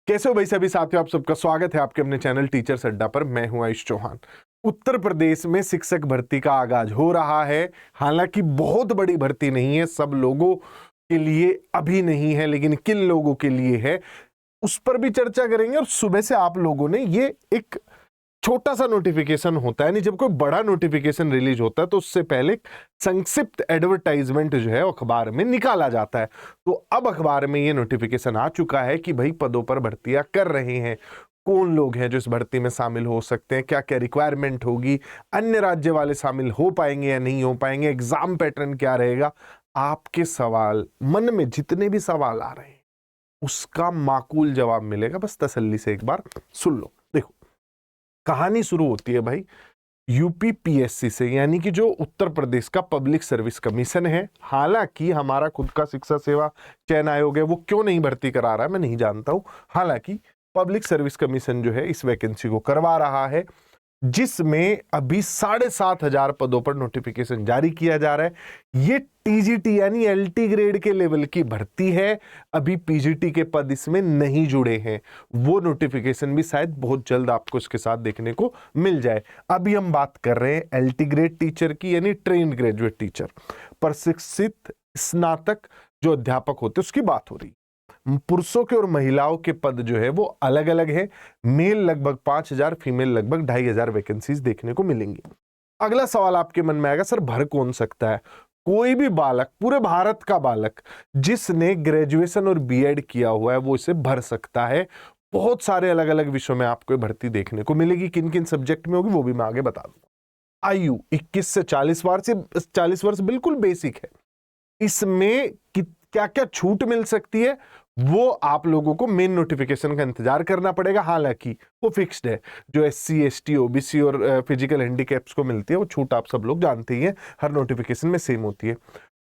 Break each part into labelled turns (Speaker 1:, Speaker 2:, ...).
Speaker 1: कैसे हो भाई सभी साथियों, आप सबका स्वागत है आपके अपने चैनल टीचर्स अड्डा पर। मैं हूं आयुष चौहान। उत्तर प्रदेश में शिक्षक भर्ती का आगाज हो रहा है। हालांकि बहुत बड़ी भर्ती नहीं है, सब लोगों के लिए अभी नहीं है, लेकिन किन लोगों के लिए है उस पर भी चर्चा करेंगे। और सुबह से आप लोगों ने ये एक छोटा सा नोटिफिकेशन होता है, नहीं जब कोई बड़ा नोटिफिकेशन रिलीज होता है तो उससे पहले संक्षिप्त एडवर्टाइजमेंट जो है अखबार में निकाला जाता है। तो अब अखबार में ये नोटिफिकेशन आ चुका है कि भाई पदों पर भर्तियां कर रहे हैं, कौन लोग हैं जो इस भर्ती में शामिल हो सकते हैं, क्या क्या रिक्वायरमेंट होगी, अन्य राज्य वाले शामिल हो पाएंगे या नहीं हो पाएंगे, एग्जाम पैटर्न क्या रहेगा। आपके सवाल, मन में जितने भी सवाल आ रहे हैं उसका माकूल जवाब मिलेगा। बस तसल्ली से एक बार सुन लो। देखो, कहानी शुरू होती है भाई यूपीपीएससी से, यानी कि जो उत्तर प्रदेश का पब्लिक सर्विस कमीशन है। हालांकि हमारा खुद का शिक्षा सेवा चयन आयोग है, वो क्यों नहीं भर्ती करा रहा है मैं नहीं जानता हूं। हालांकि पब्लिक सर्विस कमीशन जो है इस वैकेंसी को करवा रहा है, जिसमें अभी 7,500 पदों पर नोटिफिकेशन जारी किया जा रहा है। ये टीजीटी यानी एलटी ग्रेड के लेवल की भर्ती है। अभी पीजीटी के पद इसमें नहीं जुड़े हैं। वो नोटिफिकेशन भी शायद बहुत जल्द आपको इसके साथ देखने को मिल जाए। अभी हम बात कर रहे हैं एलटी ग्रेड टीचर की, यानी ट्रेन्ड ग्रेजुएट टीचर, प्रशिक्षित स्नातक जो अध्यापक होते उसकी बात हो रही। पुरुषों के और महिलाओं के पद जो है वो अलग अलग है। मेल लगभग 5,000, फीमेल लगभग 2,500 वैकेंसीज देखने को मिलेंगी। अगला सवाल आपके मन में आएगा, सर भर कौन सकता है? कोई भी बालक, पूरे भारत का बालक जिसने ग्रेजुएशन और बीएड किया हुआ है वो इसे भर सकता है। बहुत सारे अलग अलग विषयों में आपको भर्ती देखने को मिलेगी। किन किन सब्जेक्ट में होगी वो भी मैं आगे बता दूंगा। आयु 21 से 40 वर्ष बिल्कुल बेसिक है। इसमें क्या क्या छूट मिल सकती है वो आप लोगों को मेन नोटिफिकेशन का इंतजार करना पड़ेगा। हालांकि वो फिक्स्ड है, जो एससी, एसटी, ओबीसी और फिजिकल हैंडीकैप्स को मिलती है वो छूट आप सब लोग जानते ही हैं, हर नोटिफिकेशन में सेम होती है।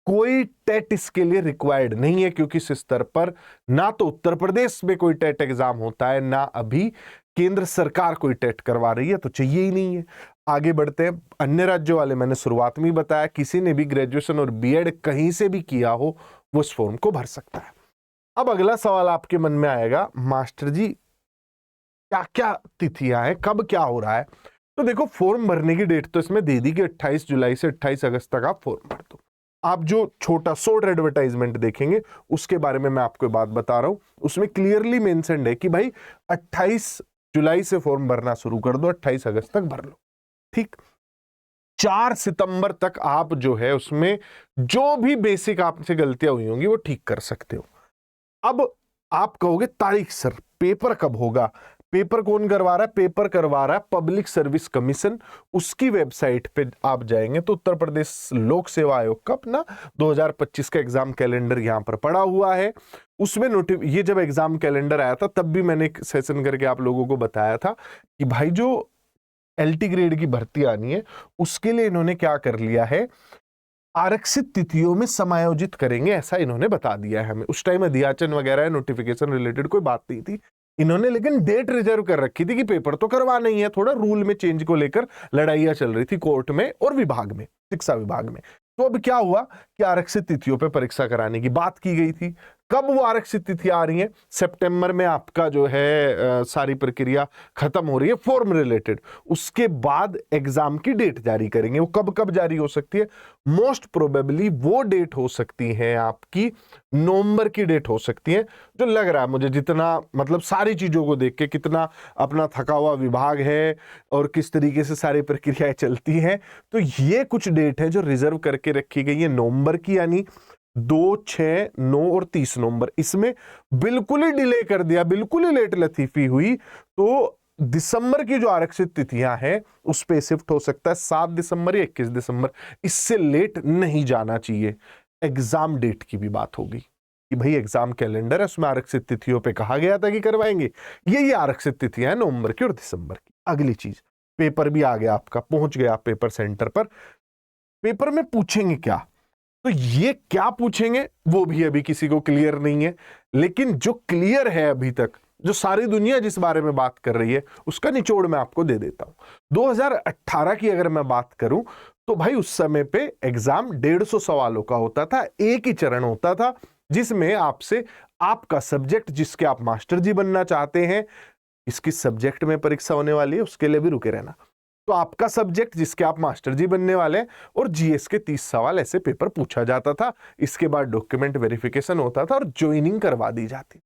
Speaker 1: कोई टेट इसके लिए रिक्वायर्ड नहीं है, क्योंकि इस स्तर पर ना तो उत्तर प्रदेश में कोई टेट एग्जाम होता है, ना अभी केंद्र सरकार कोई टेट करवा रही है, तो चाहिए ही नहीं है। आगे बढ़ते हैं। अन्य राज्यों वाले मैंने शुरुआत में ही बताया, किसी ने भी ग्रेजुएशन और बीएड कहीं से भी किया हो वो इस फॉर्म को भर सकता है। अब अगला सवाल आपके मन में आएगा, मास्टर जी क्या क्या तिथियां हैं, कब क्या हो रहा है? तो देखो, फॉर्म भरने की डेट तो इसमें दे दी कि 28 जुलाई से 28 अगस्त तक आप फॉर्म भर दो। आप जो छोटा शॉर्ट एडवर्टाइजमेंट देखेंगे उसके बारे में मैं आपको बात बता रहा हूं। उसमें क्लियरली मेंशन्ड है कि भाई 28 जुलाई से फॉर्म भरना शुरू कर दो, 28 अगस्त तक भर लो। ठीक, 4 सितंबर तक आप जो है उसमें जो भी बेसिक आपसे गलतियां हुई होंगी वो ठीक कर सकते हो। अब आप कहोगे तारीख सर पेपर कब होगा? पेपर कौन करवा रहा है? पेपर करवा रहा है पब्लिक सर्विस कमीशन। उसकी वेबसाइट पे आप जाएंगे तो उत्तर प्रदेश लोक सेवा आयोग का अपना 2025 का एग्जाम कैलेंडर यहां पर पड़ा हुआ है। उसमें ये जब एग्जाम कैलेंडर आया था तब भी मैंने एक सेशन करके आप लोगों को बताया था कि भाई जो एलटी ग्रेड की भर्ती आनी है उसके लिए इन्होंने क्या कर लिया है, आरक्षित तिथियों में समायोजित करेंगे, ऐसा इन्होंने बता दिया है हमें। उस टाइम अध्याचन वगैरह नोटिफिकेशन रिलेटेड कोई बात नहीं थी, इन्होंने लेकिन डेट रिजर्व कर रखी थी कि पेपर तो करवाना ही है। थोड़ा रूल में चेंज को लेकर लड़ाइयां चल रही थी कोर्ट में और विभाग में, शिक्षा विभाग में। तो अब क्या हुआ कि आरक्षित तिथियों पे परीक्षा कराने की बात की गई थी। कब वो आरक्षित तिथि आ रही है? सितंबर में आपका जो है सारी प्रक्रिया खत्म हो रही है फॉर्म रिलेटेड। उसके बाद एग्जाम की डेट जारी करेंगे। वो कब कब जारी हो सकती है? मोस्ट प्रोबेबली वो डेट हो सकती है आपकी नवंबर की डेट हो सकती है, जो लग रहा है मुझे, जितना मतलब सारी चीजों को देख के, कितना अपना थका हुआ विभाग है और किस तरीके से सारी प्रक्रियाएं चलती हैं, तो ये कुछ डेट है जो रिजर्व करके रखी गई है नवंबर की, यानी 2, 6, 9 और 30 नवंबर। इसमें बिल्कुल ही डिले कर दिया, बिल्कुल ही लेट लतीफी हुई तो दिसंबर की जो आरक्षित तिथियां हैं उस पे शिफ्ट हो सकता है 7 दिसंबर या 21 दिसंबर। इससे लेट नहीं जाना चाहिए। एग्जाम डेट की भी बात होगी कि भाई एग्जाम कैलेंडर है, उसमें आरक्षित तिथियों पे कहा गया था कि करवाएंगे, ये आरक्षित तिथियां हैं नवंबर की और दिसंबर की। अगली चीज, पेपर भी आ गया आपका, पहुंच गया पेपर सेंटर पर। पेपर में पूछेंगे क्या? तो ये क्या पूछेंगे वो भी अभी किसी को क्लियर नहीं है, लेकिन जो क्लियर है अभी तक, जो सारी दुनिया जिस बारे में बात कर रही है उसका निचोड़ मैं आपको दे देता हूं। 2018 की अगर मैं बात करूं तो भाई उस समय पे एग्जाम 150 सवालों का होता था, एक ही चरण होता था, जिसमें आपसे आपका सब्जेक्ट जिसके आप मास्टर जी बनना चाहते हैं, किस सब्जेक्ट में परीक्षा होने वाली है उसके लिए भी रुके रहना। तो आपका सब्जेक्ट जिसके आप मास्टर जी बनने वाले हैं, और जीएस के 30 सवाल ऐसे पेपर पूछा जाता था। इसके बाद डॉक्यूमेंट वेरिफिकेशन होता था और ज्वाइनिंग करवा दी जाती।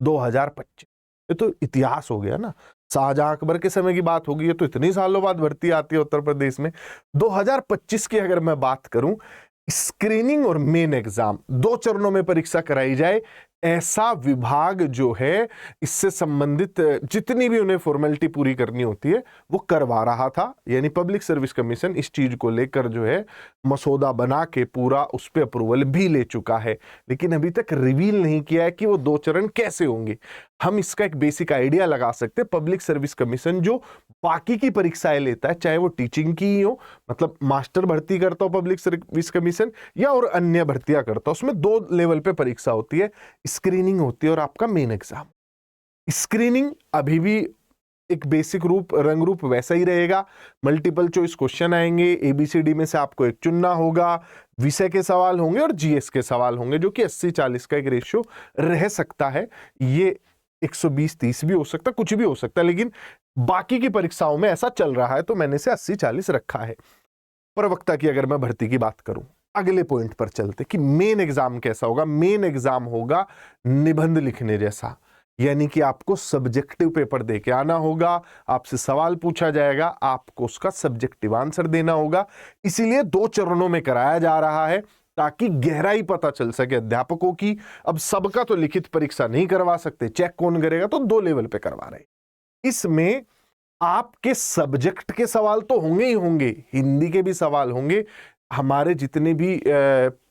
Speaker 1: 2025 ये तो इतिहास हो गया ना, शाहजहां अकबर के समय की बात होगी, ये तो इतनी सालों बाद भर्ती आती है उत्तर प्रदेश में। 2025 की अगर मैं बात करूं, स्क्रीनिंग और मेन एग्जाम 2 चरणों में परीक्षा कराई जाए, ऐसा विभाग जो है इससे संबंधित जितनी भी उन्हें फॉर्मेलिटी पूरी करनी होती है वो करवा रहा था। यानी पब्लिक सर्विस कमीशन इस चीज को लेकर जो है मसौदा बना के पूरा उस पर अप्रूवल भी ले चुका है, लेकिन अभी तक रिवील नहीं किया है कि वो 2 चरण कैसे होंगे। हम इसका एक बेसिक आइडिया लगा सकते हैं। पब्लिक सर्विस कमीशन जो बाकी की परीक्षाएं लेता है, चाहे वो टीचिंग की ही हो, मतलब मास्टर भर्ती करता हो पब्लिक सर्विस कमीशन, या और अन्य भर्तियां करता हो, उसमें 2 लेवल पे परीक्षा होती है, स्क्रीनिंग होती है और आपका मेन एग्जाम। स्क्रीनिंग अभी भी एक बेसिक रूप रंग रूप वैसा ही रहेगा। मल्टीपल चॉइस क्वेश्चन आएंगे, एबीसीडी में से आपको एक चुनना होगा, विषय के सवाल होंगे और जीएस के सवाल होंगे, जो कि 80-40 का एक रेशियो रह सकता है। ये 120-30 भी हो सकता है, कुछ भी हो सकता है, लेकिन बाकी की परीक्षाओं में ऐसा चल रहा है, तो मैंने इसे 80-40 रखा है। प्रवक्ता की अगर मैं भर्ती की बात करूं, अगले पॉइंट पर चलते कि मेन एग्जाम कैसा होगा। मेन एग्जाम होगा निबंध लिखने जैसा, यानी कि आपको सब्जेक्टिव पेपर देके आना होगा, आपसे सवाल पूछा जाएगा, आपको उसका सब्जेक्टिव आंसर देना होगा। इसीलिए 2 चरणों में कराया जा रहा है, ताकि गहराई पता चल सके अध्यापकों की। अब सबका तो लिखित परीक्षा नहीं करवा सकते, चेक कौन करेगा, तो 2 लेवल पे करवा रहे। इसमें आपके सब्जेक्ट के सवाल तो होंगे ही होंगे, हिंदी के भी सवाल होंगे। हमारे जितने भी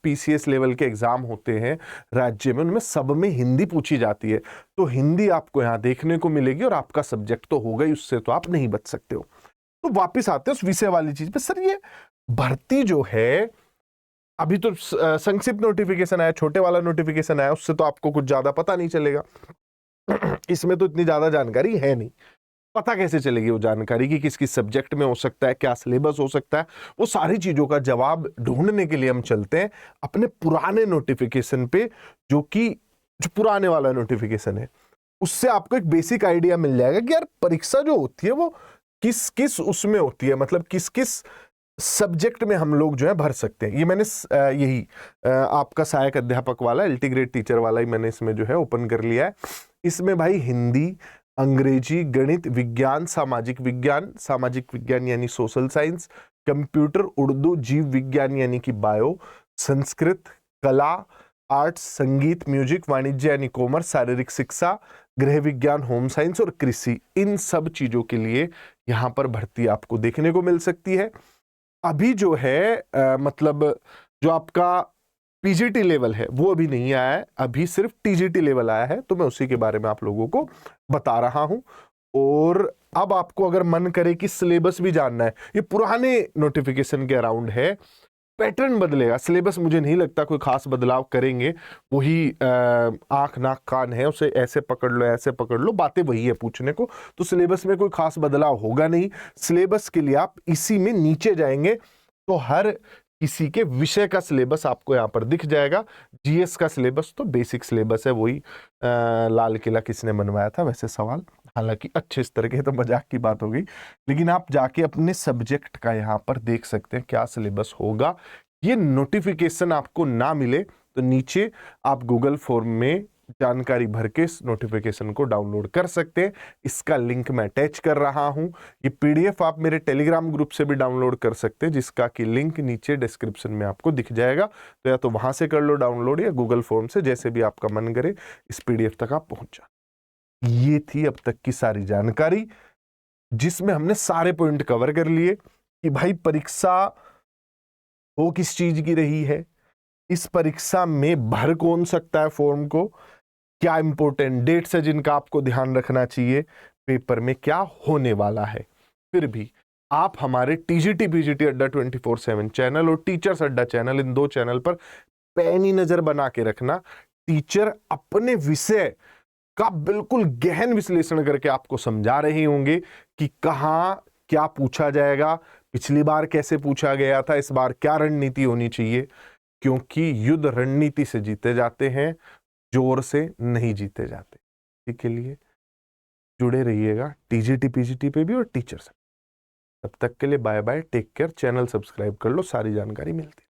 Speaker 1: पीसीएस लेवल के एग्जाम होते हैं राज्य में, उनमें सब में हिंदी पूछी जाती है, तो हिंदी आपको यहां देखने को मिलेगी, और आपका सब्जेक्ट तो होगा ही, उससे तो आप नहीं बच सकते हो। तो वापस आते हैं उस विषय वाली चीज पे। सर ये भर्ती जो है, अभी तो संक्षिप्त नोटिफिकेशन आया, छोटे वाला नोटिफिकेशन आया, उससे तो आपको कुछ ज्यादा पता नहीं चलेगा। इसमें तो इतनी ज्यादा जानकारी है नहीं, पता कैसे चलेगी वो जानकारी की किस किस सब्जेक्ट में हो सकता है, क्या सिलेबस हो सकता है। वो सारी चीजों का जवाब ढूंढने के लिए हम चलते हैं अपने पुराने नोटिफिकेशन पे, जो पुराने वाला नोटिफिकेशन है। उससे आपको एक बेसिक आइडिया मिल जाएगा कि यार परीक्षा जो होती है वो किस किस उसमें होती है, मतलब किस किस सब्जेक्ट में हम लोग जो है भर सकते हैं। ये मैंने यही आपका सहायक अध्यापक वाला, इंटीग्रेट टीचर वाला ही मैंने इसमें जो है ओपन कर लिया है। इसमें भाई हिंदी, अंग्रेजी, गणित, विज्ञान, सामाजिक विज्ञान यानी सोशल साइंस, कंप्यूटर, उर्दू, जीव विज्ञान यानी कि बायो, संस्कृत, कला, आर्ट्स, संगीत, म्यूजिक, वाणिज्य यानी कॉमर्स, शारीरिक शिक्षा, गृह विज्ञान, होम साइंस और कृषि, इन सब चीजों के लिए यहां पर भर्ती आपको देखने को मिल सकती है। अभी जो है मतलब जो आपका पीजीटी लेवल है वो अभी नहीं आया है, अभी सिर्फ टीजीटी लेवल आया है, तो मैं उसी के बारे में आप लोगों को बता रहा हूं। और अब आपको अगर मन करे कि सिलेबस भी जानना है, ये पुराने नोटिफिकेशन के अराउंड है, पैटर्न बदलेगा, सिलेबस मुझे नहीं लगता कोई खास बदलाव करेंगे। वही आंख नाक कान है, उसे ऐसे पकड़ लो ऐसे पकड़ लो, बातें वही है पूछने को, तो सिलेबस में कोई खास बदलाव होगा नहीं। सिलेबस के लिए आप इसी में नीचे जाएंगे तो हर किसी के विषय का सिलेबस आपको यहाँ पर दिख जाएगा। जीएस का सिलेबस तो बेसिक सिलेबस है, वही लाल किला किसने बनवाया था वैसे सवाल, हालांकि अच्छे इस तरह के, तो मजाक की बात हो गई, लेकिन आप जाके अपने सब्जेक्ट का यहाँ पर देख सकते हैं क्या सिलेबस होगा। ये नोटिफिकेशन आपको ना मिले तो नीचे आप गूगल फॉर्म में जानकारी भर के इस नोटिफिकेशन को डाउनलोड कर सकते हैं। इसका लिंक मैं अटैच कर रहा हूं। ये पीडीएफ आप मेरे टेलीग्राम ग्रुप से भी डाउनलोड कर सकते हैं, जिसका कि लिंक नीचे डिस्क्रिप्शन में आपको दिख जाएगा। तो या तो वहां से कर लो डाउनलोड, या गूगल फॉर्म से, जैसे भी आपका मन करे इस पीडीएफ तक आप पहुंच जाए। ये थी अब तक की सारी जानकारी, जिसमें हमने सारे पॉइंट कवर कर लिए कि भाई परीक्षा हो किस चीज की रही है, इस परीक्षा में भर कौन सकता है फॉर्म को, क्या इंपॉर्टेंट डेट्स है जिनका आपको ध्यान रखना चाहिए, पेपर में क्या होने वाला है। फिर भी आप हमारे टीजीटी पीजीटी अड्डा 24/7 चैनल और टीचर्स अड्डा चैनल, इन 2 चैनल पर पैनी नजर बना के रखना। टीचर अपने विषय का बिल्कुल गहन विश्लेषण करके आपको समझा रहे होंगे कि कहां क्या पूछा जाएगा, पिछली बार कैसे पूछा गया था, इस बार क्या रणनीति होनी चाहिए, क्योंकि युद्ध रणनीति से जीते जाते हैं, जोर से नहीं जीते जाते। इसी के लिए जुड़े रहिएगा टीजीटी पीजीटी पे भी और टीचर से। तब तक के लिए bye bye, take care. Channel subscribe कर लो, सारी जानकारी मिलती है।